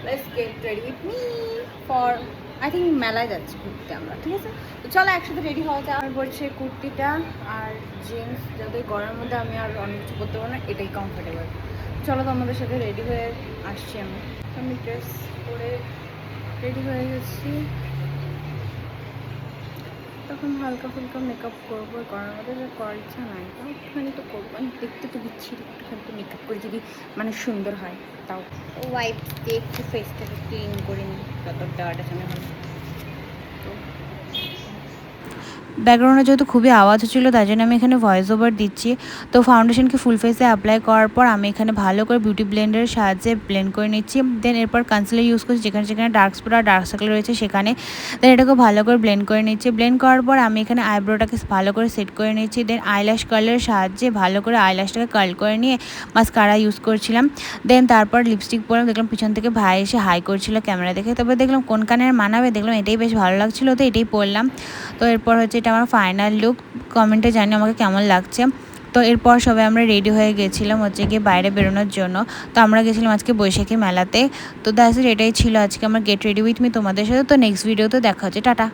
Let's get ready with me for I think মেলায় যাচ্ছি ঘুরতে আমরা, ঠিক আছে? তো চলো একসাথে রেডি হওয়া যায়। আমার পড়ছে কুর্তিটা আর জিন্স, যাতে গরমের মধ্যে আমি আর অনেক কিছু করতে পারবো না, এটাই কমফোর্টেবল। চলো তোমাদের সাথে রেডি হয়ে আসছি আমি ড্রেস পরে রেডি হয়ে গেছি। তখন হালকা ফুলকা মেকআপ করবো, গরমের মধ্যে করার ইচ্ছা নাই, তাও একটুখানি তো করবো। আমি দেখতে তো বিচ্ছিরি, একটুখানি তো মেকআপ করে যদি মানে সুন্দর হয়, তাও ওয়াইপ দিয়ে একটু ফেসটাকে ক্লিন করে নিই, যত দেওয়াটা সামনে হবে। ব্যাকগ্রাউন্ডে যেহেতু খুবই আওয়াজ হচ্ছিলো, তাই জন্য আমি এখানে ভয়েস ওভার দিচ্ছি। তো ফাউন্ডেশনকে ফুল ফেসে অ্যাপ্লাই করার পর আমি এখানে ভালো করে বিউটি ব্লেন্ডারের সাহায্যে ব্লেন্ড করে নিচ্ছি। দেন এরপর কনসিলার ইউজ করছি, যেখানে যেখানে ডার্ক স্পট আর ডার্ক সার্কেল রয়েছে সেখানে। দেন এটাকে ভালো করে ব্লেন্ড করে নিচ্ছি। ব্লেন্ড করার পর আমি এখানে আইব্রোটাকে ভালো করে সেট করে নিচ্ছি। দেন আইল্যাশ কার্লের সাহায্যে ভালো করে আইল্যাশটাকে কার্ল করে নিয়ে মাস্কারা ইউজ করছিলাম। দেন তারপর লিপস্টিক পরলাম। দেখলাম পিছন থেকে ভাই এসে হাই করছিল ক্যামেরা দেখে, তবে দেখলাম কোন কানের মানাবে, দেখলাম এটাই বেশ ভালো লাগছিলো, তো এটাই পরলাম। তো এরপর হচ্ছে এটা আমার ফাইনাল লুক। কমেন্টে জানি আমাকে কেমন লাগছে। তো এরপর সবাই আমরা রেডি হয়ে গেছিলাম হচ্ছে গিয়ে বাইরে বেরোনোর জন্য। তো আমরা গেছিলাম আজকে বৈশাখী মেলাতে। তো দ্যাটস ইট, এটাই ছিল আজকে আমার গেট রেডি উইথ মি তোমাদের সাথে। তো নেক্সট ভিডিওতে দেখা হচ্ছে, টাটা।